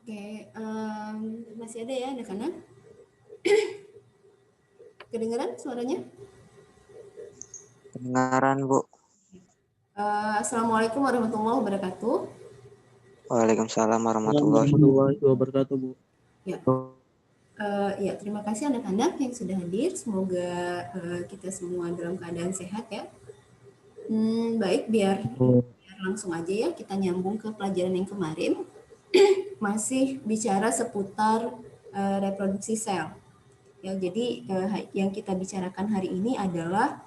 Oke, masih ada ya anak-anak? Kedengaran suaranya? Kedengaran, Bu. Assalamualaikum warahmatullahi wabarakatuh. Waalaikumsalam warahmatullahi Warahmatullahi wabarakatuh, Bu. Ya, ya terima kasih anak-anak yang sudah hadir. Semoga kita semua dalam keadaan sehat ya. Baik, biar langsung aja ya kita nyambung ke pelajaran yang kemarin. Masih bicara seputar reproduksi sel. Ya, jadi yang kita bicarakan hari ini adalah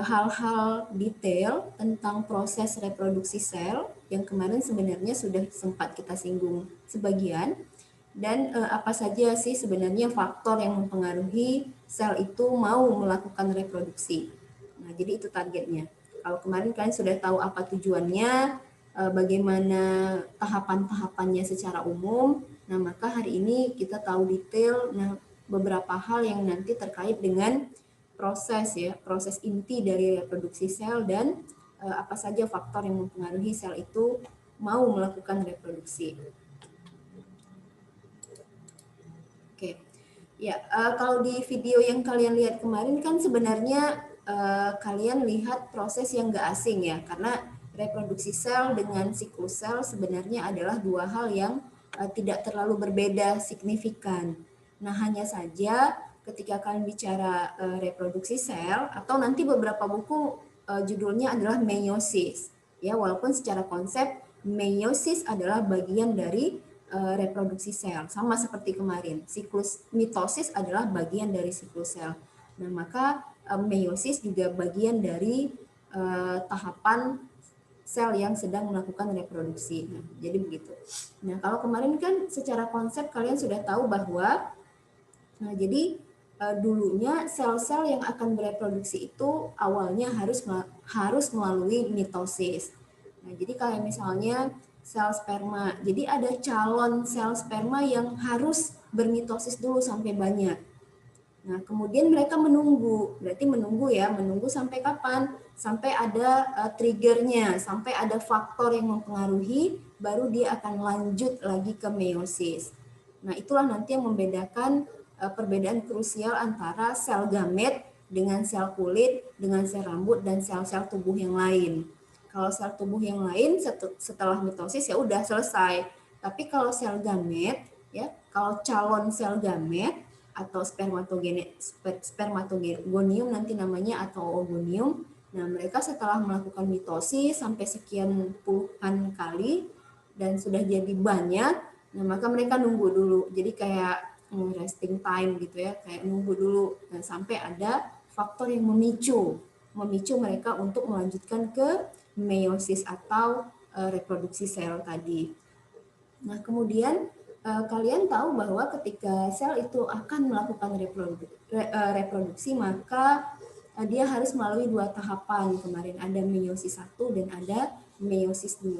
hal-hal detail tentang proses reproduksi sel yang kemarin sebenarnya sudah sempat kita singgung sebagian, dan apa saja sih sebenarnya faktor yang mempengaruhi sel itu mau melakukan reproduksi. Nah, jadi itu targetnya. Kalau kemarin kalian sudah tahu apa tujuannya, bagaimana tahapan-tahapannya secara umum, nah maka hari ini kita tahu detail beberapa hal yang nanti terkait dengan proses inti dari reproduksi sel dan apa saja faktor yang mempengaruhi sel itu mau melakukan reproduksi. Oke, ya kalau di video yang kalian lihat kemarin kan sebenarnya kalian lihat proses yang nggak asing ya, karena reproduksi sel dengan siklus sel sebenarnya adalah dua hal yang tidak terlalu berbeda signifikan. Nah, hanya saja ketika kalian bicara reproduksi sel, atau nanti beberapa buku judulnya adalah meiosis, ya, walaupun secara konsep meiosis adalah bagian dari reproduksi sel, sama seperti kemarin. Siklus mitosis adalah bagian dari siklus sel. Nah, maka meiosis juga bagian dari tahapan sel yang sedang melakukan reproduksi. Nah, jadi begitu. Nah, kalau kemarin kan secara konsep kalian sudah tahu bahwa jadi dulunya sel-sel yang akan bereproduksi itu awalnya harus melalui mitosis. Nah, jadi kayak misalnya sel sperma. Jadi ada calon sel sperma yang harus bermitosis dulu sampai banyak. Nah, kemudian mereka menunggu. Berarti menunggu sampai kapan? Sampai ada triggernya, sampai ada faktor yang mempengaruhi, baru dia akan lanjut lagi ke meiosis. Nah, itulah nanti yang membedakan perbedaan krusial antara sel gamet dengan sel kulit, dengan sel rambut, dan sel-sel tubuh yang lain. Kalau sel tubuh yang lain setelah mitosis ya udah selesai. Tapi kalau sel gamet, ya, kalau calon sel gamet atau spermatogonium nanti namanya, atau ogonium. Nah, mereka setelah melakukan mitosis sampai sekian puluhan kali dan sudah jadi banyak, nah maka mereka nunggu dulu. Jadi kayak resting time gitu ya, kayak nunggu dulu sampai ada faktor yang memicu mereka untuk melanjutkan ke meiosis atau reproduksi sel tadi. Nah, kemudian kalian tahu bahwa ketika sel itu akan melakukan reproduksi, maka dia harus melalui dua tahapan. Kemarin ada meiosis 1 dan ada meiosis 2.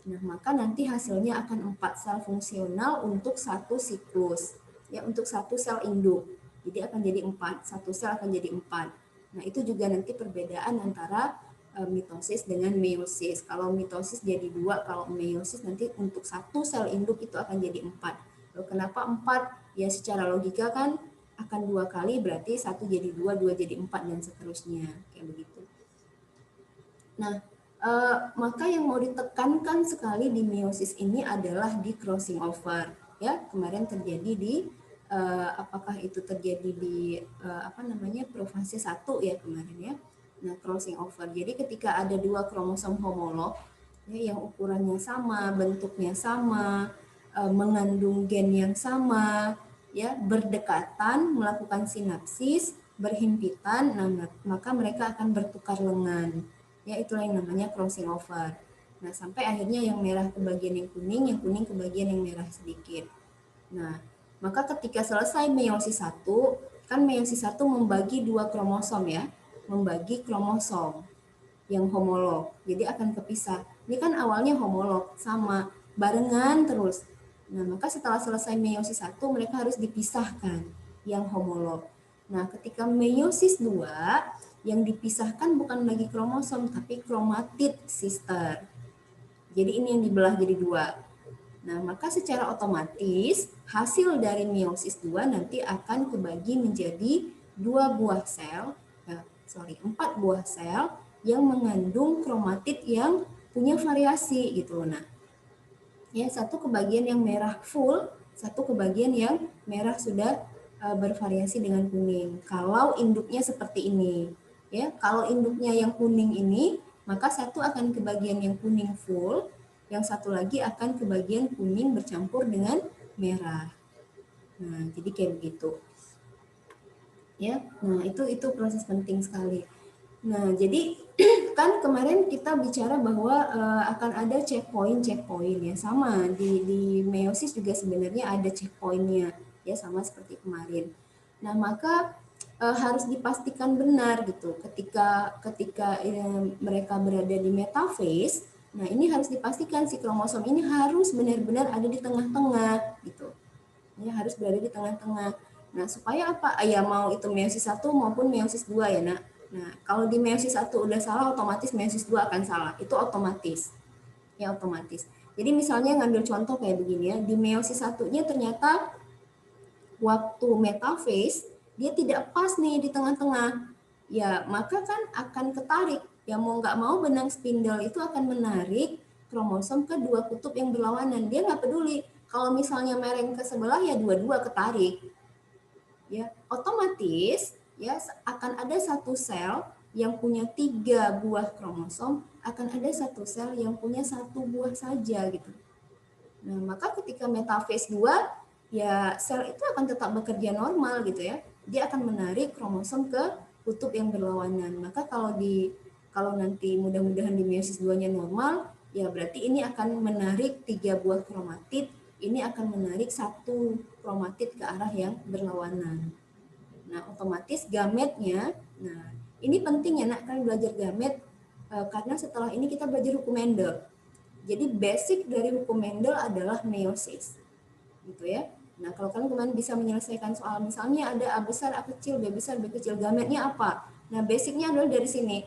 Nah, maka nanti hasilnya akan 4 sel fungsional untuk satu siklus. Ya, untuk satu sel induk. Jadi akan jadi 4, satu sel akan jadi 4. Nah, itu juga nanti perbedaan antara mitosis dengan meiosis. Kalau mitosis jadi 2, kalau meiosis nanti untuk satu sel induk itu akan jadi 4. Lalu kenapa 4? Ya secara logika kan akan 2 kali, berarti 1 jadi 2, 2 jadi 4, dan seterusnya. Kayak begitu. Nah, maka yang mau ditekankan sekali di meiosis ini adalah di crossing over. Ya, kemarin terjadi di apakah itu terjadi di profase 1 ya kemarin ya. Nah, crossing over. Jadi ketika ada dua kromosom homolog ya, yang ukurannya sama, bentuknya sama, mengandung gen yang sama, ya, berdekatan, melakukan sinapsis, berhimpitan, nah, maka mereka akan bertukar lengan. Ya, itulah yang namanya crossing over. Nah, sampai akhirnya yang merah ke bagian yang kuning ke bagian yang merah sedikit. Nah, maka ketika selesai meiosis 1, kan meiosis 1 membagi dua kromosom ya, membagi kromosom yang homolog. Jadi akan kepisah. Ini kan awalnya homolog, sama, barengan terus. Nah, maka setelah selesai meiosis 1, mereka harus dipisahkan yang homolog. Nah, ketika meiosis 2, yang dipisahkan bukan lagi kromosom, tapi kromatid sister. Jadi ini yang dibelah jadi 2. Nah, maka secara otomatis hasil dari meiosis 2 nanti akan kebagi menjadi 4 buah sel yang mengandung kromatid yang punya variasi gitu. Nah, ya satu kebagian yang merah full, satu kebagian yang merah sudah bervariasi dengan kuning. Kalau induknya seperti ini, ya kalau induknya yang kuning ini, maka satu akan kebagian yang kuning full, yang satu lagi akan kebagian kuning bercampur dengan merah. Nah, jadi kayak begitu. Ya, nah itu proses penting sekali. Nah, jadi kan kemarin kita bicara bahwa akan ada checkpoint ya, sama di meiosis juga sebenarnya ada checkpointnya ya, sama seperti kemarin. Nah, maka harus dipastikan benar gitu ketika mereka berada di metafase. Nah, ini harus dipastikan si kromosom ini harus benar-benar ada di tengah-tengah gitu. Ya, harus berada di tengah-tengah. Nah, supaya apa? Ya mau itu meiosis 1 maupun meiosis 2 ya, Nak. Nah, kalau di meiosis 1 udah salah, otomatis meiosis 2 akan salah. Itu otomatis. Ya, otomatis. Jadi misalnya ngambil contoh kayak begini ya, di meiosis 1-nya ternyata waktu metafase dia tidak pas nih di tengah-tengah. Ya, maka kan akan ketarik. Ya mau nggak mau benang spindle itu akan menarik kromosom ke dua kutub yang berlawanan. Dia nggak peduli. Kalau misalnya mereng ke sebelah ya dua-dua ketarik. Ya, otomatis ya akan ada satu sel yang punya 3 buah kromosom, akan ada satu sel yang punya 1 buah saja gitu. Nah, maka ketika metafase 2 ya sel itu akan tetap bekerja normal gitu ya. Dia akan menarik kromosom ke kutub yang berlawanan. Maka kalau nanti mudah-mudahan di meiosis 2-nya normal, ya berarti ini akan menarik 3 buah kromatid, ini akan menarik 1 kromatid ke arah yang berlawanan. Nah, otomatis gametnya, nah ini penting ya Nak, kalian belajar gamet karena setelah ini kita belajar hukum Mendel. Jadi basic dari hukum Mendel adalah meiosis. Gitu ya. Nah, kalau kalian bisa menyelesaikan soal misalnya ada A besar, A kecil, B besar, B kecil, gametnya apa? Nah, basicnya adalah dari sini.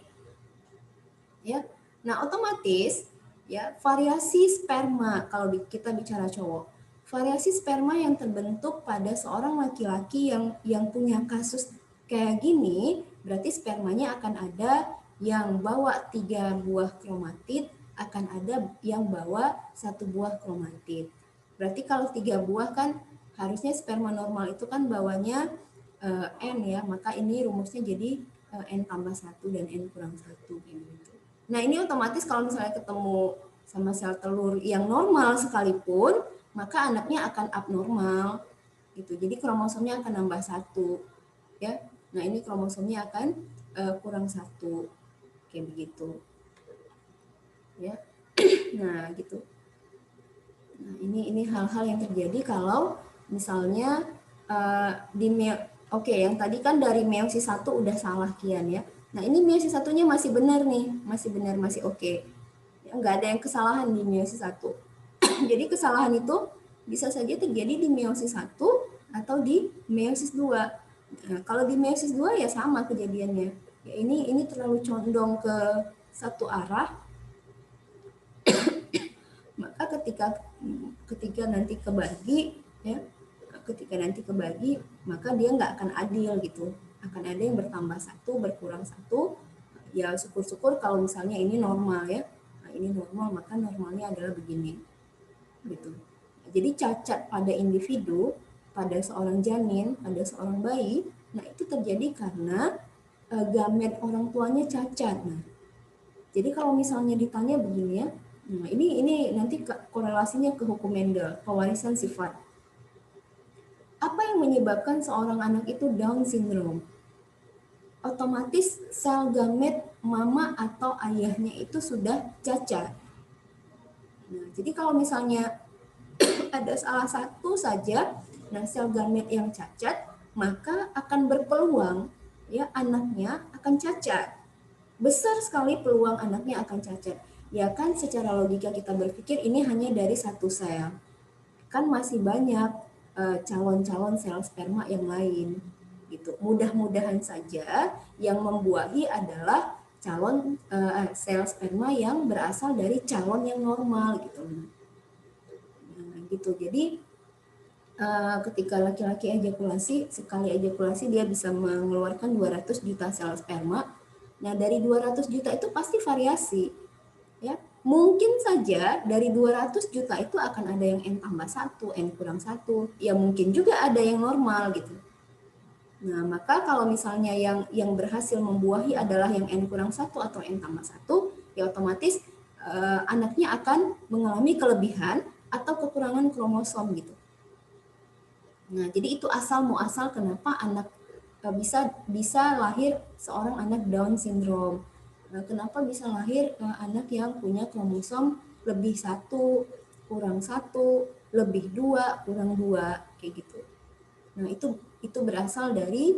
Ya. Nah, otomatis ya variasi sperma kalau kita bicara cowok. Variasi sperma yang terbentuk pada seorang laki-laki yang punya kasus kayak gini, berarti spermanya akan ada yang bawa 3 buah kromatid, akan ada yang bawa 1 buah kromatid. Berarti kalau 3 buah kan harusnya sperma normal itu kan bawanya N ya, maka ini rumusnya jadi N tambah 1 dan N kurang 1 gitu. Nah, ini otomatis kalau misalnya ketemu sama sel telur yang normal sekalipun, maka anaknya akan abnormal gitu. Jadi kromosomnya akan nambah 1 ya. Nah, ini kromosomnya akan kurang 1 kayak begitu. Ya. Nah, gitu. Nah, ini hal-hal yang terjadi kalau misalnya yang tadi kan dari meiosis 1 udah salah kian ya. Nah, ini meiosis 1-nya masih benar nih, masih benar, masih oke. Ya, nggak ada yang kesalahan di meiosis 1. Jadi kesalahan itu bisa saja terjadi di meiosis 1 atau di meiosis 2. Nah, kalau di meiosis 2 ya sama kejadiannya. Ya, ini terlalu condong ke satu arah. Maka ketika nanti kebagi ya, maka dia nggak akan adil gitu, akan ada yang bertambah 1 berkurang 1. Ya syukur-syukur kalau misalnya ini normal ya, nah, ini normal, maka normalnya adalah begini gitu. Jadi cacat pada individu, pada seorang janin, pada seorang bayi, nah itu terjadi karena gamet orang tuanya cacat. Nah, jadi kalau misalnya ditanya begini ya, nah ini nanti korelasinya ke hukum Mendel, pewarisan sifat. Apa yang menyebabkan seorang anak itu Down syndrome? Otomatis sel gamet mama atau ayahnya itu sudah cacat. Nah, jadi kalau misalnya ada salah satu saja, nah sel gamet yang cacat, maka akan berpeluang ya anaknya akan cacat. Besar sekali peluang anaknya akan cacat. Ya kan secara logika kita berpikir ini hanya dari satu sel. Kan masih banyak calon-calon sel sperma yang lain gitu. Mudah-mudahan saja yang membuahi adalah calon sel sperma yang berasal dari calon yang normal gitu. Nah, gitu. Jadi ketika laki-laki ejakulasi, sekali ejakulasi dia bisa mengeluarkan 200 juta sel sperma. Nah, dari 200 juta itu pasti variasi. Ya, mungkin saja dari 200 juta itu akan ada yang N+1, N+1. Ya mungkin juga ada yang normal gitu. Nah, maka kalau misalnya yang berhasil membuahi adalah yang N+1 atau N+1, ya otomatis anaknya akan mengalami kelebihan atau kekurangan kromosom gitu. Nah, jadi itu asal muasal kenapa anak bisa lahir seorang anak Down syndrome. Nah, kenapa bisa lahir anak yang punya kromosom lebih 1, kurang 1, lebih 2, kurang 2, kayak gitu. Nah, itu berasal dari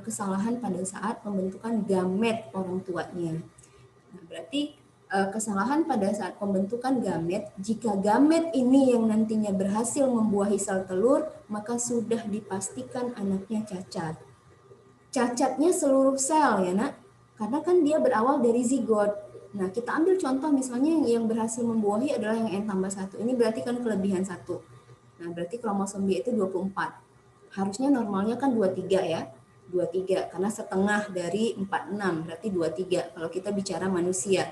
kesalahan pada saat pembentukan gamet orang tuanya. Nah, berarti kesalahan pada saat pembentukan gamet, jika gamet ini yang nantinya berhasil membuahi sel telur, maka sudah dipastikan anaknya cacat. Cacatnya seluruh sel ya nak, karena kan dia berawal dari zigot. Nah, kita ambil contoh misalnya yang berhasil membuahi adalah yang N+1. Ini berarti kan kelebihan 1. Nah, berarti kromosom dia itu 24. Harusnya normalnya kan 23 ya. 23 karena setengah dari 46, berarti 23 kalau kita bicara manusia.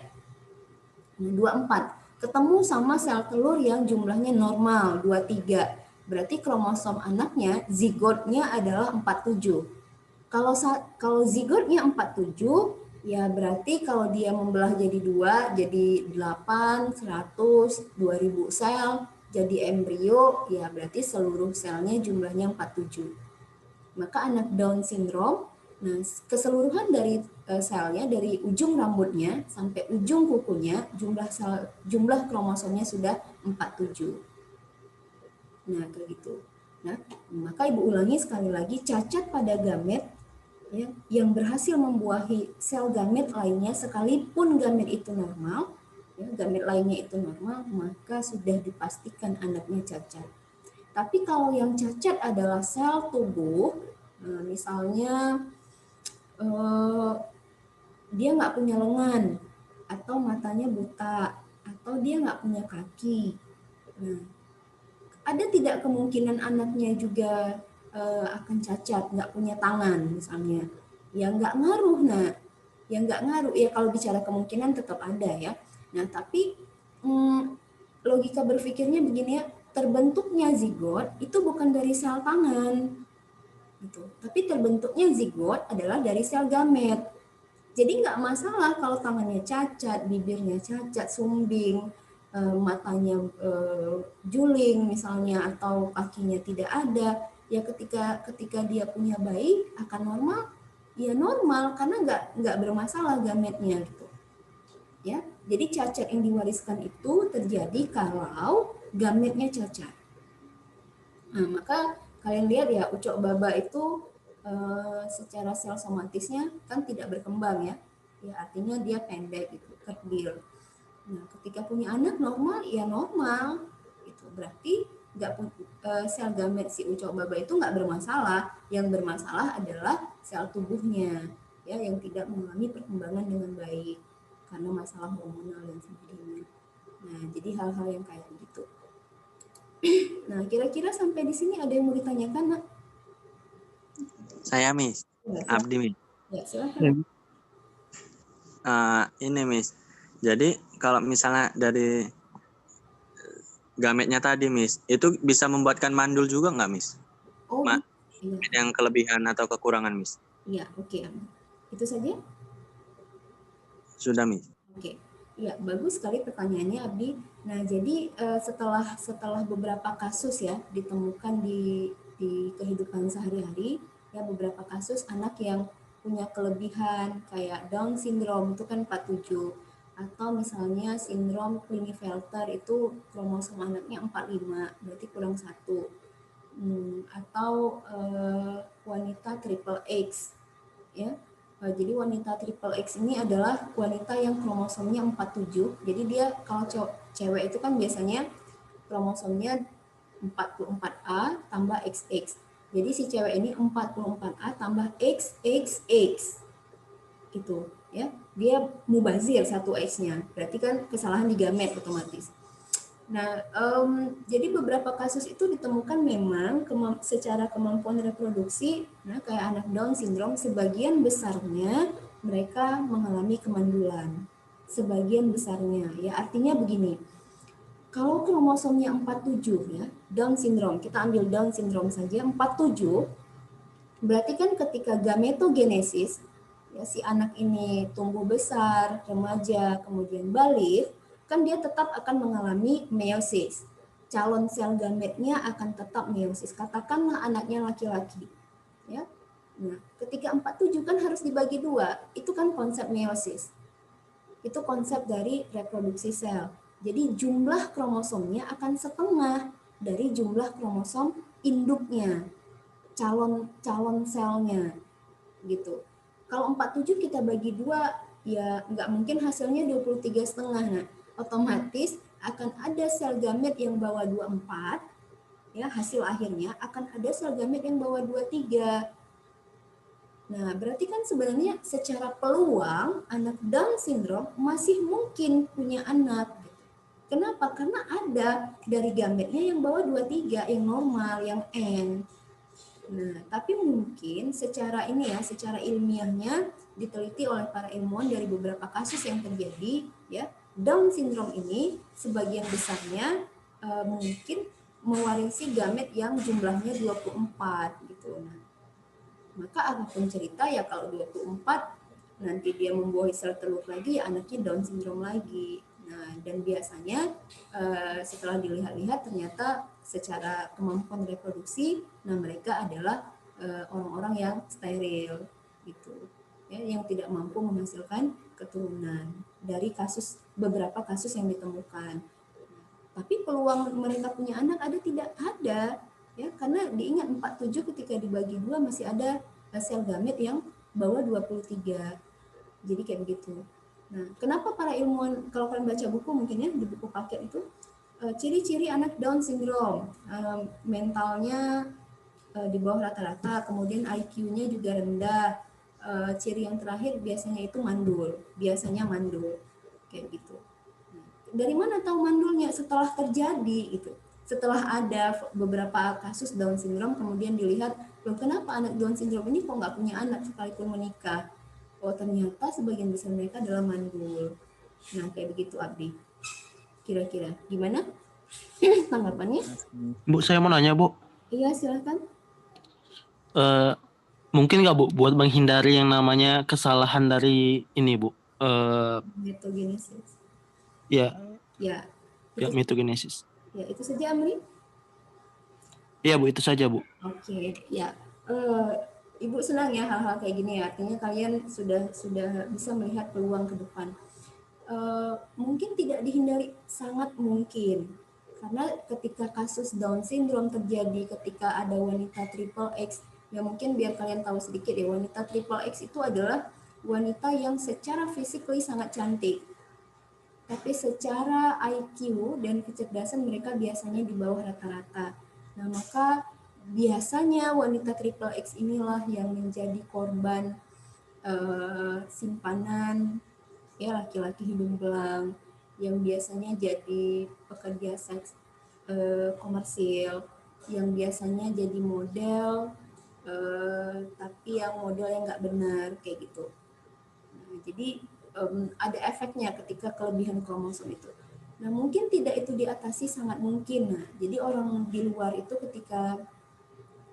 24 ketemu sama sel telur yang jumlahnya normal 23, berarti kromosom anaknya zigotnya adalah 47. Kalau zigotnya 47 ya berarti kalau dia membelah jadi 2 jadi 8, 100, 2000 sel jadi embrio ya berarti seluruh selnya jumlahnya 47. Maka anak Down syndrome, nah keseluruhan dari selnya dari ujung rambutnya sampai ujung kukunya jumlah kromosomnya sudah 47. Nah, kayak gitu. Nah, maka Ibu ulangi sekali lagi, cacat pada gamet ya, yang berhasil membuahi sel gamet lainnya sekalipun gamet itu normal, ya, gamet lainnya itu normal, maka sudah dipastikan anaknya cacat. Tapi kalau yang cacat adalah sel tubuh, misalnya dia nggak punya lengan, atau matanya buta, atau dia nggak punya kaki. Nah, ada tidak kemungkinan anaknya juga akan cacat, nggak punya tangan misalnya? Ya nggak ngaruh, nah. Ya nggak ngaruh. Ya kalau bicara kemungkinan tetap ada ya. Nah, tapi logika berpikirnya begini ya, terbentuknya zigot itu bukan dari sel tangan, gitu. Tapi terbentuknya zigot adalah dari sel gamet. Jadi nggak masalah kalau tangannya cacat, bibirnya cacat, sumbing, matanya juling misalnya, atau kakinya tidak ada. Ya ketika dia punya bayi akan normal, ya normal karena nggak bermasalah gametnya gitu. Ya, jadi cacat yang diwariskan itu terjadi kalau gametnya cacat. Nah, maka kalian lihat ya, ucok baba itu secara sel somatisnya kan tidak berkembang ya. Ya artinya dia pendek gitu, kerdil. Nah, ketika punya anak normal ya normal gitu. Berarti sel gamet si ucok baba itu nggak bermasalah. Yang bermasalah adalah sel tubuhnya ya yang tidak mengalami perkembangan dengan baik karena masalah hormonal dan sebagainya. Nah, jadi hal-hal yang kayak begitu. Nah, kira-kira sampai di sini ada yang mau ditanyakan, Nak? Saya, Miss. Ya, Abdi, Miss. ya silakan. Ini, Miss. Jadi, kalau misalnya dari gametnya tadi, Miss, itu bisa membuatkan mandul juga nggak, Miss? Oh, iya. Yang kelebihan atau kekurangan, Miss? Iya, oke. Itu saja? Sudah, Miss. Oke. Ya, bagus sekali pertanyaannya, Abdi. Nah, jadi setelah beberapa kasus ya ditemukan di kehidupan sehari-hari, ya beberapa kasus anak yang punya kelebihan kayak Down syndrome itu kan 47, atau misalnya sindrom Klinefelter itu kromosom anaknya 45, berarti kurang 1. Atau wanita triple X ya. Jadi wanita triple X ini adalah wanita yang kromosomnya 47. Jadi dia kalau cewek itu kan biasanya kromosomnya 44A tambah XX. Jadi si cewek ini 44A tambah XXX. Gitu ya. Dia mubazir satu X-nya. Berarti kan kesalahan di gamet otomatis. Nah, jadi beberapa kasus itu ditemukan memang secara kemampuan reproduksi, nah kayak anak Down syndrome, sebagian besarnya mereka mengalami kemandulan. Sebagian besarnya, ya artinya begini, kalau kromosomnya 47 ya, Down syndrome, kita ambil Down syndrome saja, 47, berarti kan ketika gametogenesis, ya si anak ini tumbuh besar, remaja, kemudian balik, kan dia tetap akan mengalami meiosis. Calon sel gametnya akan tetap meiosis. Katakanlah anaknya laki-laki, ya. Nah, ketika 47 kan harus dibagi dua, itu kan konsep meiosis. Itu konsep dari reproduksi sel. Jadi jumlah kromosomnya akan setengah dari jumlah kromosom induknya, calon selnya gitu. Kalau 47 kita bagi dua, ya nggak mungkin hasilnya 23,5. Nah, otomatis akan ada sel gamet yang bawa 24, ya hasil akhirnya akan ada sel gamet yang bawa 23. Nah, berarti kan sebenarnya secara peluang anak Down syndrome masih mungkin punya anak. Kenapa? Karena ada dari gametnya yang bawa 23, yang normal, yang N. Nah, tapi mungkin secara ini ya, secara ilmiahnya diteliti oleh para ilmuwan dari beberapa kasus yang terjadi, ya, Down syndrome ini sebagian besarnya mungkin mewarisi gamet yang jumlahnya 24 gitu. Nah, maka apapun cerita ya kalau 24 nanti dia membuahi sel telur lagi, ya anaknya Down syndrome lagi. Nah, dan biasanya setelah dilihat-lihat ternyata secara kemampuan reproduksi, nah mereka adalah orang-orang yang steril gitu, ya, yang tidak mampu menghasilkan keturunan dari beberapa kasus yang ditemukan. Tapi peluang mereka punya anak ada tidak? Ada, ya, karena diingat 47 ketika dibagi dua masih ada sel gamet yang bawa 23. Jadi kayak begitu. Nah, kenapa para ilmuwan, kalau kalian baca buku mungkin ya, di buku paket itu, ciri-ciri anak Down syndrome, mentalnya di bawah rata-rata, kemudian IQ-nya juga rendah, ciri yang terakhir biasanya itu mandul, kayak gitu. Dari mana tahu mandulnya? Setelah terjadi itu, setelah ada beberapa kasus Down syndrome, kemudian dilihat, loh kenapa anak Down syndrome ini kok nggak punya anak sekalipun menikah? Oh ternyata sebagian besar mereka adalah mandul. Nah kayak begitu Abdi. Kira-kira gimana tanggapannya? Bu, saya mau nanya, Bu. Iya silahkan. Eh, Mungkin nggak, Bu, buat menghindari yang namanya kesalahan dari ini, Bu? Metogenesis. Ya, Ya, ya itu mitogenesis. ya itu saja Amri. Iya, Bu, itu saja, Bu. Oke, ya. Ibu senang ya hal-hal kayak gini ya. Artinya kalian sudah bisa melihat peluang ke depan. Mungkin tidak dihindari, sangat mungkin. Karena ketika kasus Down syndrome terjadi ketika ada wanita triple X, ya mungkin biar kalian tahu sedikit ya, wanita triple X itu adalah wanita yang secara fisikly sangat cantik. Tapi secara IQ dan kecerdasan mereka biasanya di bawah rata-rata. Nah, maka biasanya wanita triple X inilah yang menjadi korban simpanan ya laki-laki hidung belang yang biasanya jadi pekerja seks komersil, yang biasanya jadi model tapi yang model yang nggak benar kayak gitu. Nah, jadi ada efeknya ketika kelebihan kromosom itu. Nah, mungkin tidak itu diatasi, sangat mungkin. Nah, jadi orang di luar itu ketika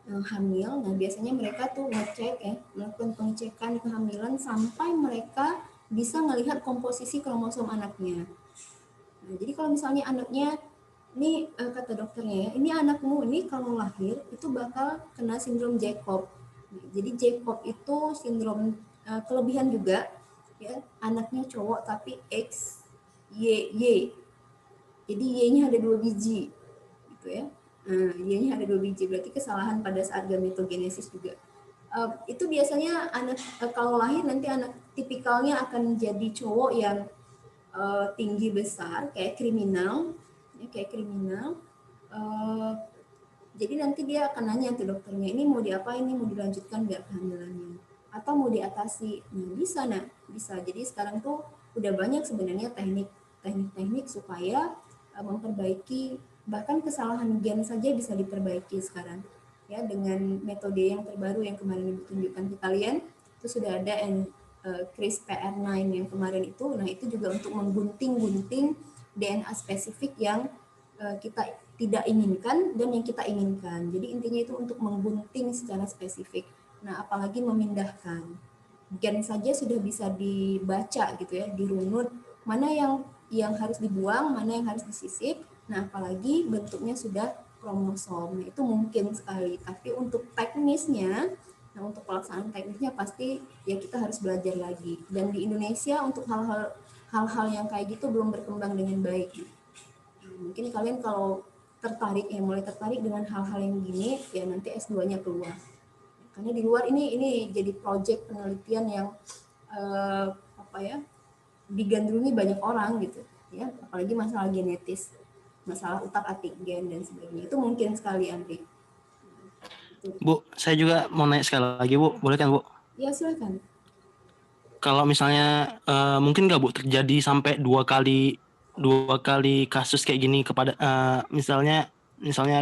hamil, nah biasanya mereka tuh ngecek ya, melakukan pengecekan kehamilan sampai mereka bisa melihat komposisi kromosom anaknya. Nah, jadi kalau misalnya anaknya, ini kata dokternya ya, ini anakmu ini kalau lahir itu bakal kena sindrom Jacob. Nah, jadi Jacob itu sindrom kelebihan juga, ya, anaknya cowok tapi X, Y, Y. Jadi Y-nya ada 2 biji, gitu ya. Nah, Y-nya ada 2 biji, berarti kesalahan pada saat gametogenesis juga. Itu biasanya anak kalau lahir nanti anak tipikalnya akan jadi cowok yang tinggi besar kayak kriminal, ya, kayak kriminal. Jadi nanti dia akan nanya ke dokternya, ini mau diapain, ini mau dilanjutkan nggak kehamilannya, atau mau diatasi. Nah bisa. Jadi sekarang tuh udah banyak sebenarnya teknik supaya memperbaiki, bahkan kesalahan gen saja bisa diperbaiki sekarang ya dengan metode yang terbaru yang kemarin ditunjukkan ke kalian. Itu sudah ada CRISPR-9 yang kemarin itu. Nah, itu juga untuk menggunting-gunting DNA spesifik yang kita tidak inginkan dan yang kita inginkan. Jadi intinya itu untuk menggunting secara spesifik. Nah, apalagi memindahkan. Gen saja sudah bisa dibaca gitu ya, dirunut mana yang harus dibuang, mana yang harus disisip. Nah, apalagi bentuknya sudah kromosom. Nah, itu mungkin sekali. Tapi untuk teknisnya, nah untuk pelaksanaan teknisnya pasti ya kita harus belajar lagi. Dan di Indonesia untuk hal-hal yang kayak gitu belum berkembang dengan baik. Mungkin kalian kalau mulai tertarik dengan hal-hal yang gini, ya nanti S2-nya keluar. Karena di luar ini jadi proyek penelitian yang digandrungi banyak orang gitu, ya, apalagi masalah genetis, masalah utak-atik gen dan sebagainya. Itu mungkin sekali, Andri. Bu, saya juga mau nanya sekali lagi, Bu. Boleh kan, Bu? Ya, silakan. Kalau misalnya mungkin nggak, Bu, terjadi sampai dua kali kasus kayak gini kepada misalnya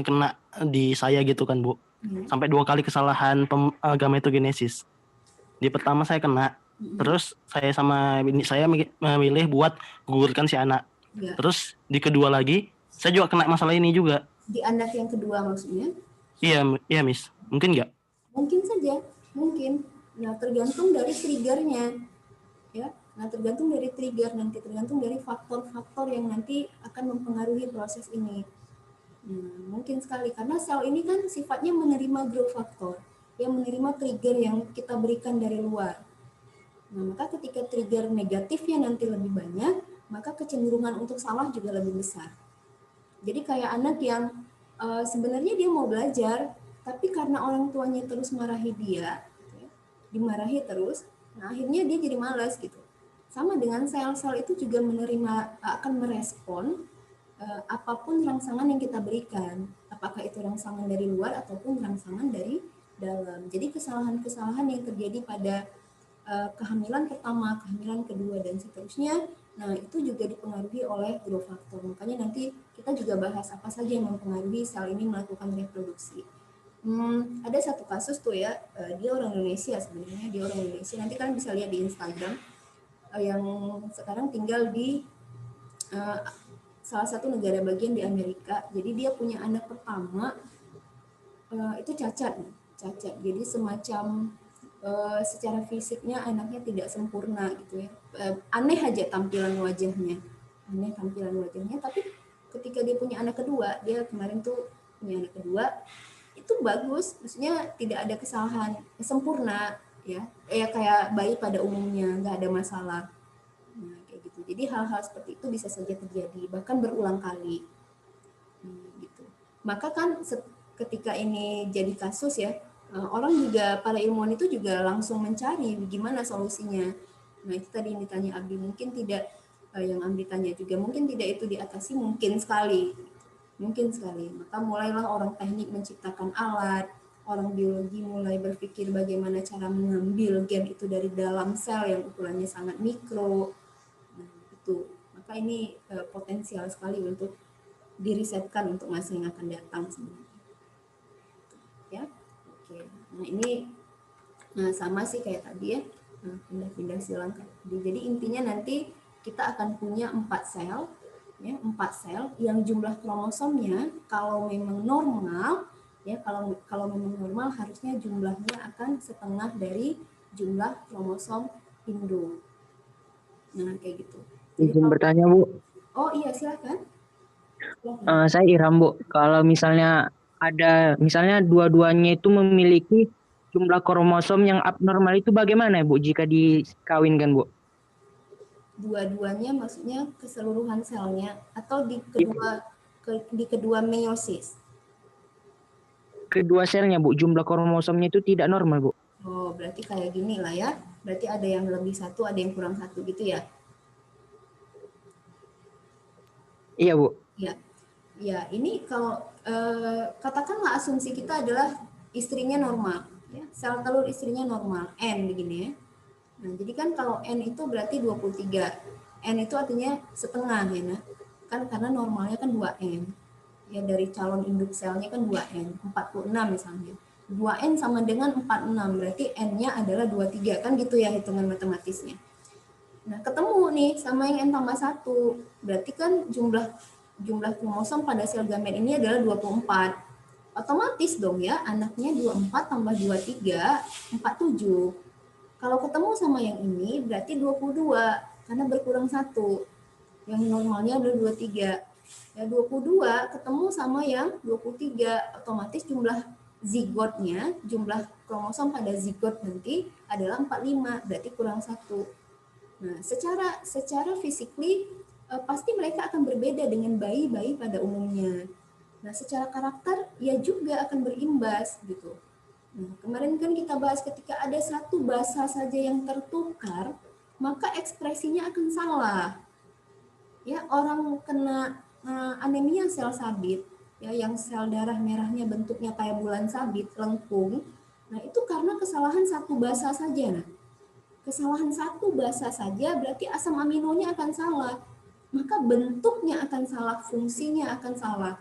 kena di saya gitu kan, Bu. Sampai 2 kali kesalahan gametogenesis. Di pertama saya kena, terus saya sama bini saya memilih buat gugurkan si anak. Ya. Terus di kedua lagi saya juga kena masalah ini juga. Di anak yang kedua maksudnya? Iya, Miss. Mungkin nggak? Mungkin saja, mungkin. Nah, tergantung dari triggernya, ya. Nah, tergantung dari trigger, nanti tergantung dari faktor-faktor yang nanti akan mempengaruhi proses ini. Mungkin sekali, karena sel ini kan sifatnya menerima growth factor, yang menerima trigger yang kita berikan dari luar. Nah, maka ketika trigger negatifnya nanti lebih banyak, maka kecenderungan untuk salah juga lebih besar. Jadi kayak anak yang sebenarnya dia mau belajar, tapi karena orang tuanya terus marahi dia, dimarahi terus, nah akhirnya dia jadi malas gitu. Sama dengan sel-sel itu juga akan merespon apapun rangsangan yang kita berikan, apakah itu rangsangan dari luar ataupun rangsangan dari dalam. Jadi kesalahan-kesalahan yang terjadi pada kehamilan pertama, kehamilan kedua, dan seterusnya, nah itu juga dipengaruhi oleh growth factor. Makanya nanti kita juga bahas apa saja yang mempengaruhi sel ini melakukan reproduksi. Ada satu kasus tuh ya, dia orang Indonesia sebenarnya, dia orang Indonesia. Nanti kalian bisa lihat di Instagram, yang sekarang tinggal di salah satu negara bagian di Amerika. Jadi dia punya anak pertama itu cacat. Jadi semacam secara fisiknya anaknya tidak sempurna gitu ya. Aneh aja tampilan wajahnya. Tapi ketika dia punya anak kedua, dia kemarin tuh punya anak kedua, itu bagus, maksudnya tidak ada kesalahan, sempurna ya. Kayak bayi pada umumnya, nggak ada masalah. Nah, kayak gitu. Jadi hal-hal seperti itu bisa saja terjadi, bahkan berulang kali. Gitu. Maka kan ketika ini jadi kasus ya, orang juga, para ilmuwan itu juga langsung mencari gimana solusinya. Nah, itu tadi yang ditanya Abdi, mungkin tidak, yang Abdi tanya juga, mungkin tidak itu diatasi, mungkin sekali. Maka mulailah orang teknik menciptakan alat, orang biologi mulai berpikir bagaimana cara mengambil gen itu dari dalam sel yang ukurannya sangat mikro. Nah, itu. Maka ini potensial sekali untuk dirisetkan untuk masa yang akan datang sebenarnya. Ya, oke. Nah ini, sama sih kayak tadi ya, pindah-pindah silang. Jadi intinya nanti kita akan punya 4 sel, ya, 4 sel yang jumlah kromosomnya kalau memang normal, ya, kalau memang normal harusnya jumlahnya akan setengah dari jumlah kromosom induk. Nah kayak gitu. Izin bertanya, Bu. Oh iya, silakan. Saya Iram, Bu. Kalau misalnya misalnya dua-duanya itu memiliki jumlah kromosom yang abnormal, itu bagaimana, Bu, jika dikawinkan, Bu? Dua-duanya maksudnya keseluruhan selnya atau di kedua meiosis? Kedua selnya, Bu, jumlah kromosomnya itu tidak normal, Bu. Oh, berarti kayak gini lah ya. Berarti ada yang lebih satu, ada yang kurang satu gitu ya? Iya, Bu. Ya, ini kalau katakanlah asumsi kita adalah istrinya normal, ya, sel telur istrinya normal, N begini ya. Nah, jadi kan kalau N itu berarti 23. N itu artinya setengah ya, nah. kan karena normalnya kan 2N. Ya dari calon induk selnya kan 2N, 46 misalnya. 2N sama dengan 46, berarti N-nya adalah 23, kan gitu ya hitungan matematisnya. Nah, ketemu nih sama yang N tambah 1, berarti kan jumlah kromosom pada sel gamet ini adalah 24. Otomatis dong ya, anaknya 24 tambah 23, 47. Kalau ketemu sama yang ini, berarti 22, karena berkurang 1. Yang normalnya adalah 23. Ya, 22 ketemu sama yang 23, otomatis jumlah zigotnya, jumlah kromosom pada zigot nanti adalah 45, berarti kurang 1. Nah, secara physically pasti mereka akan berbeda dengan bayi-bayi pada umumnya. Nah, secara karakter ya juga akan berimbas gitu. Nah, kemarin kan kita bahas ketika ada satu basa saja yang tertukar, maka ekspresinya akan salah. Ya, orang kena anemia sel sabit, ya yang sel darah merahnya bentuknya kayak bulan sabit, lengkung. Nah, itu karena kesalahan satu basa saja. Nah, kesalahan satu basa saja berarti asam aminonya akan salah. Maka bentuknya akan salah, fungsinya akan salah.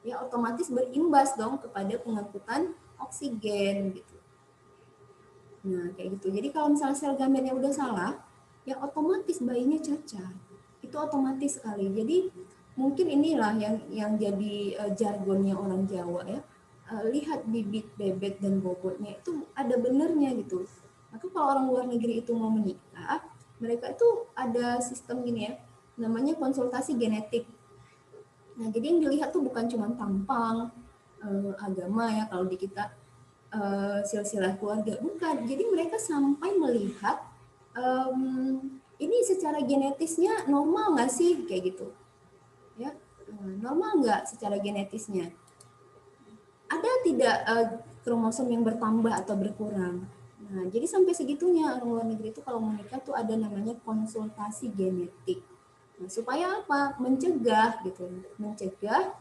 Ya, otomatis berimbas dong kepada pengangkutan oksigen gitu. Nah, kayak gitu. Jadi kalau misalnya sel gametnya udah salah, ya otomatis bayinya cacat. Itu otomatis sekali. Jadi mungkin inilah yang jadi jargonnya orang Jawa ya. Lihat bibit, bebet, dan bobotnya itu ada benernya gitu. Maka kalau orang luar negeri itu mau menikah, mereka itu ada sistem gini ya, namanya konsultasi genetik. Nah, jadi yang dilihat tuh bukan cuma tampang, agama ya kalau di kita, silsilah keluarga, bukan. Jadi mereka sampai melihat ini secara genetisnya normal nggak sih kayak gitu, ya normal nggak secara genetisnya? Ada tidak kromosom yang bertambah atau berkurang? Nah, jadi sampai segitunya orang luar negeri itu kalau menikah tuh ada namanya konsultasi genetik. Nah, supaya apa? Mencegah gitu, mencegah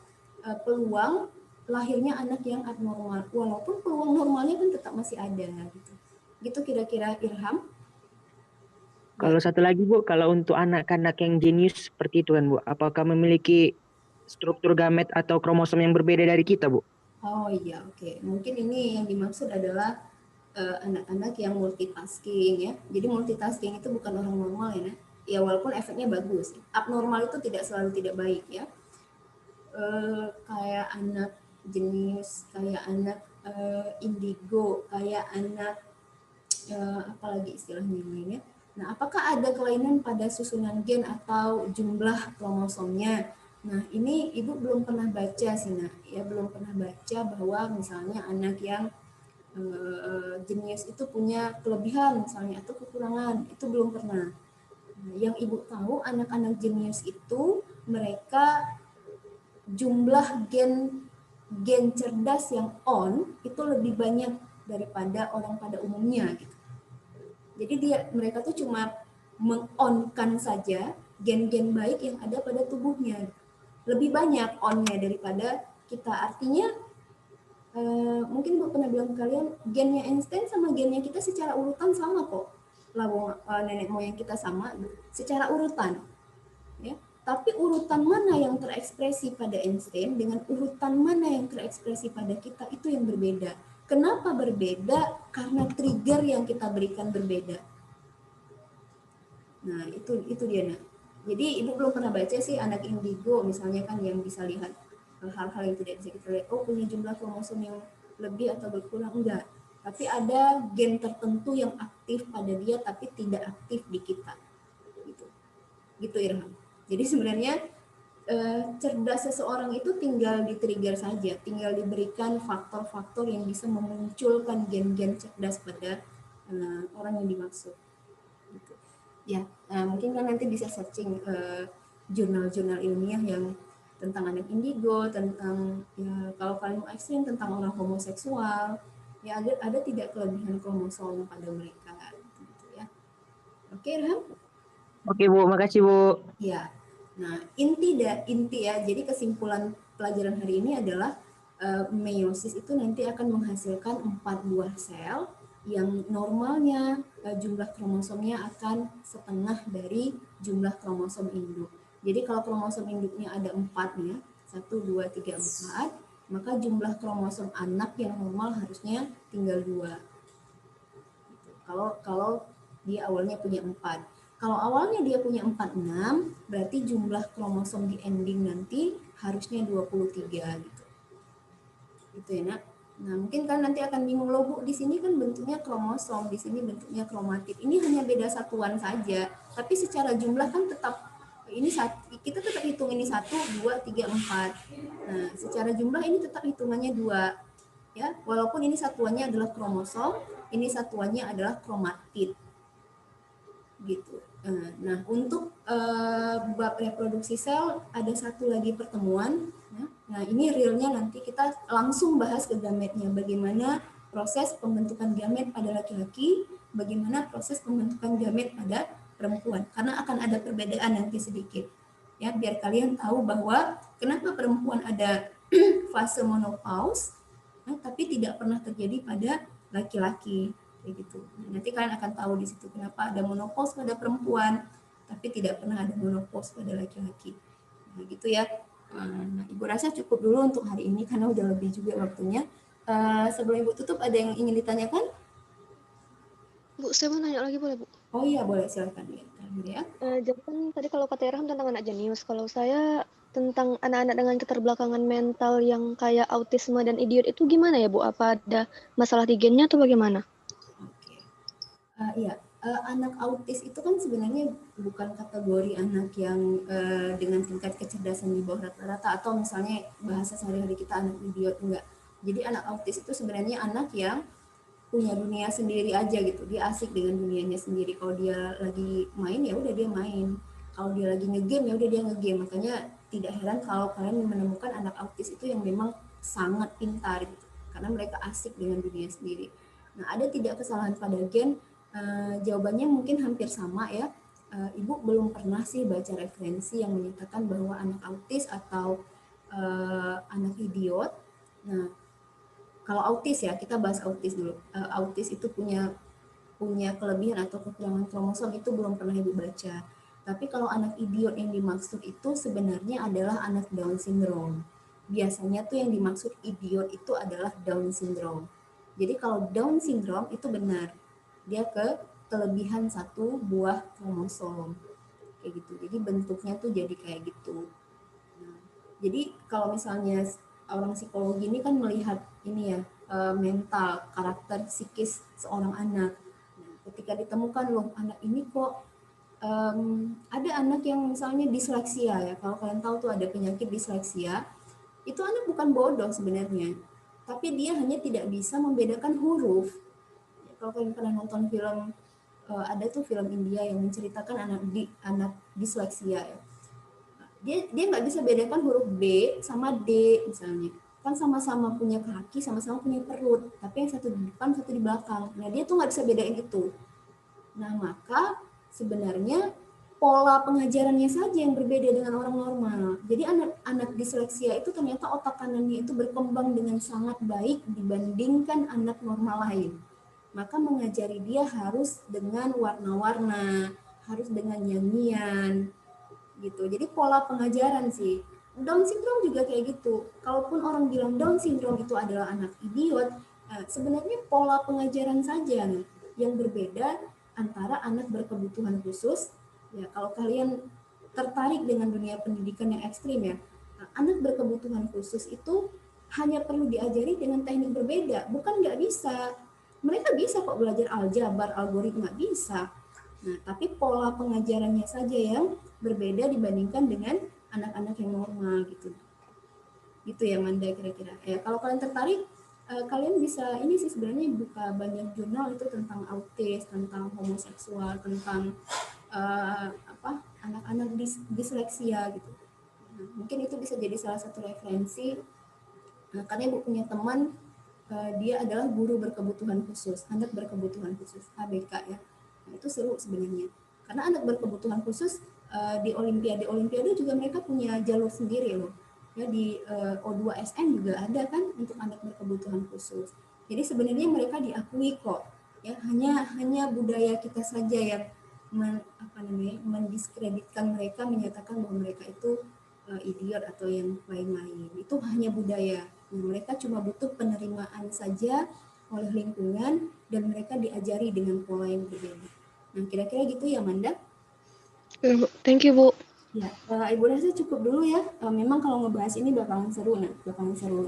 peluang lahirnya anak yang abnormal, walaupun peluang normalnya kan tetap masih ada gitu. Gitu kira-kira Irham. Kalau satu lagi Bu, kalau untuk anak-anak yang jenius seperti itu kan Bu, apakah memiliki struktur gamet atau kromosom yang berbeda dari kita Bu? Oh iya, oke. Mungkin ini yang dimaksud adalah anak-anak yang multitasking ya. Jadi multitasking itu bukan orang normal ya. Ya walaupun efeknya bagus. Abnormal itu tidak selalu tidak baik ya. Kayak anak jenius, kayak anak indigo, kayak anak apalagi istilahnya lainnya. Nah, apakah ada kelainan pada susunan gen atau jumlah kromosomnya? Nah, ini Ibu belum pernah baca sih, Nak. Ya, belum pernah baca bahwa misalnya anak yang jenius itu punya kelebihan misalnya atau kekurangan, itu belum pernah. Nah, yang Ibu tahu anak-anak jenius itu mereka jumlah gen cerdas yang on itu lebih banyak daripada orang pada umumnya gitu. Jadi mereka tuh cuma meng-on-kan saja gen-gen baik yang ada pada tubuhnya. Lebih banyak on-nya daripada kita. Artinya mungkin Bu pernah bilang ke kalian, gennya Einstein sama gennya kita secara urutan sama kok. Nenek moyang kita sama secara urutan. Ya. Tapi urutan mana yang terekspresi pada Einstein dengan urutan mana yang terekspresi pada kita itu yang berbeda. Kenapa berbeda? Karena trigger yang kita berikan berbeda. Nah, itu dia. Nah. Jadi Ibu belum pernah baca sih anak indigo misalnya kan yang bisa lihat hal-hal yang tidak bisa kita lihat. Oh, punya jumlah kromosom yang lebih atau berkurang, enggak. Tapi ada gen tertentu yang aktif pada dia tapi tidak aktif di kita. Gitu Irham. Jadi sebenarnya cerdas seseorang itu tinggal di-trigger saja, tinggal diberikan faktor-faktor yang bisa memunculkan gen-gen cerdas pada orang yang dimaksud. Gitu. Ya, mungkin kan nanti bisa searching jurnal-jurnal ilmiah yang tentang anak indigo, tentang ya kalau kalian mau ekstrim tentang orang homoseksual, ya ada tidak kelebihan kromosom pada mereka, gitu ya. Oke, Irham? Oke Bu, makasih Bu. Ya. Nah, inti ya. Jadi kesimpulan pelajaran hari ini adalah meiosis itu nanti akan menghasilkan 4 buah sel yang normalnya jumlah kromosomnya akan setengah dari jumlah kromosom induk. Jadi kalau kromosom induknya ada 4 ya, 1, 2, 3, 4, maka jumlah kromosom anak yang normal harusnya tinggal 2. Kalau dia awalnya punya 4. Kalau awalnya dia punya 46, berarti jumlah kromosom di ending nanti harusnya 23 gitu. Gitu ya, Nak. Nah, mungkin kan nanti akan bingung loh, Bu, di sini kan bentuknya kromosom, di sini bentuknya kromatid. Ini hanya beda satuan saja, tapi secara jumlah kan tetap ini kita tetap hitung ini 1, 2, 3, 4. Nah, secara jumlah ini tetap hitungannya 2. Ya, walaupun ini satuannya adalah kromosom, ini satuannya adalah kromatid. Gitu. Nah, untuk bab reproduksi sel ada satu lagi pertemuan. Nah, ini realnya nanti kita langsung bahas ke gametnya. Bagaimana proses pembentukan gamet pada laki-laki, bagaimana proses pembentukan gamet pada perempuan. Karena akan ada perbedaan nanti sedikit. Ya, biar kalian tahu bahwa kenapa perempuan ada fase menopause, tapi tidak pernah terjadi pada laki-laki. Kayak gitu. Nanti kalian akan tahu di situ kenapa ada menopause pada perempuan, tapi tidak pernah ada menopause pada laki-laki. Nah, gitu ya. Nah, Ibu rasa cukup dulu untuk hari ini karena udah lebih juga waktunya. Sebelum Ibu tutup, ada yang ingin ditanyakan? Bu, saya mau nanya lagi boleh, Bu? Oh iya, boleh, silakan ya. Ya. Jadi kan tadi kalau kata Irham tentang anak jenius, kalau saya tentang anak-anak dengan keterbelakangan mental yang kayak autisme dan idiot itu gimana ya, Bu? Apa ada masalah di gennya atau bagaimana? Oke. Iya, anak autis itu kan sebenarnya bukan kategori anak yang dengan tingkat kecerdasan di bawah rata-rata, atau misalnya bahasa sehari-hari kita anak idiot, enggak. Jadi anak autis itu sebenarnya anak yang punya dunia sendiri aja gitu. Dia asik dengan dunianya sendiri. Kalau dia lagi main ya udah dia main. Kalau dia lagi ngegame ya udah dia ngegame. Makanya tidak heran kalau kalian menemukan anak autis itu yang memang sangat pintar gitu. Karena mereka asik dengan dunia sendiri. Nah, ada tidak kesalahan pada gen? Jawabannya mungkin hampir sama ya. Ibu belum pernah sih baca referensi yang menyatakan bahwa anak autis atau anak idiot. Nah, kalau autis ya, kita bahas autis dulu. Autis itu punya kelebihan atau kekurangan kromosom itu belum pernah Ibu baca. Tapi kalau anak idiot yang dimaksud itu sebenarnya adalah anak Down syndrome. Biasanya tuh yang dimaksud idiot itu adalah Down syndrome. Jadi kalau Down syndrome itu benar. Dia kelebihan satu buah kromosom. Kayak gitu. Jadi bentuknya tuh jadi kayak gitu. Nah, jadi kalau misalnya orang psikologi ini kan melihat ini ya, mental, karakter psikis seorang anak. Nah, ketika ditemukan loh anak ini kok ada anak yang misalnya disleksia ya, kalau kalian tahu tuh ada penyakit disleksia, itu anak bukan bodoh sebenarnya, tapi dia hanya tidak bisa membedakan huruf. Ya, kalau kalian pernah nonton film, ada tuh film India yang menceritakan anak disleksia ya. Dia nggak bisa bedakan huruf B sama D misalnya, kan sama-sama punya kaki, sama-sama punya perut, tapi yang satu di depan, satu di belakang. Nah, dia tuh nggak bisa bedain itu. Nah, maka sebenarnya pola pengajarannya saja yang berbeda dengan orang normal. Jadi anak disleksia itu ternyata otak kanannya itu berkembang dengan sangat baik dibandingkan anak normal lain. Maka mengajari dia harus dengan warna-warna, harus dengan nyanyian, gitu. Jadi pola pengajaran sih. Down syndrome juga kayak gitu. Kalaupun orang bilang Down syndrome itu adalah anak idiot, sebenarnya pola pengajaran saja yang berbeda antara anak berkebutuhan khusus. Ya, kalau kalian tertarik dengan dunia pendidikan yang ekstrim ya, anak berkebutuhan khusus itu hanya perlu diajari dengan teknik berbeda. Bukan nggak bisa. Mereka bisa kok belajar aljabar, algoritma, bisa. Nah, tapi pola pengajarannya saja yang berbeda dibandingkan dengan anak-anak yang normal gitu. Gitu ya Manda kira-kira. Ya, kalau kalian tertarik, kalian bisa ini sih sebenarnya buka banyak jurnal itu tentang autis, tentang homoseksual, tentang anak-anak disleksia gitu. Nah, mungkin itu bisa jadi salah satu referensi. Nah, karena Ibu punya teman, dia adalah guru berkebutuhan khusus, anak berkebutuhan khusus, ABK ya. Nah, itu seru sebenarnya. Karena anak berkebutuhan khusus di Olimpiade juga mereka punya jalur sendiri loh. Ya, di O2SN juga ada kan untuk anak berkebutuhan khusus. Jadi sebenarnya mereka diakui kok. Ya, hanya budaya kita saja yang mendiskreditkan mereka, menyatakan bahwa mereka itu idiot atau yang lain-lain. Itu hanya budaya. Nah, mereka cuma butuh penerimaan saja oleh lingkungan dan mereka diajari dengan pola yang berbeda. Nah, kira-kira gitu ya, Manda? Thank you, Bu. Ya, Ibu rasa cukup dulu ya. Memang kalau ngebahas ini bakalan seru,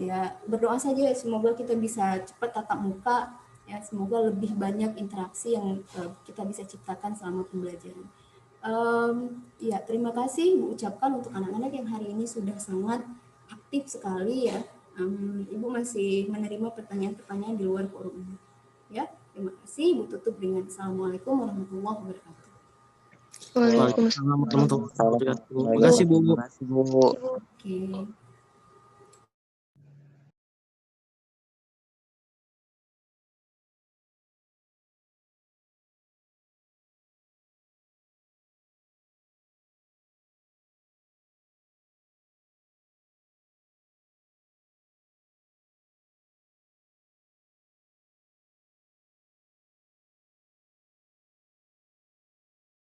ya. Berdoa saja semoga kita bisa cepat tatap muka, ya. Semoga lebih banyak interaksi yang kita bisa ciptakan selama pembelajaran. Ya, terima kasih Ibu ucapkan untuk anak-anak yang hari ini sudah sangat aktif sekali ya. Ibu masih menerima pertanyaan-pertanyaan di luar forum ini. Ya, terima kasih. Ibu tutup dengan Assalamualaikum warahmatullahi wabarakatuh. Waalaikumsalam. Waalaikumsalam warahmatullahi wabarakatuh. Terima Terima kasih, Bu. kasih, Bu. Oke.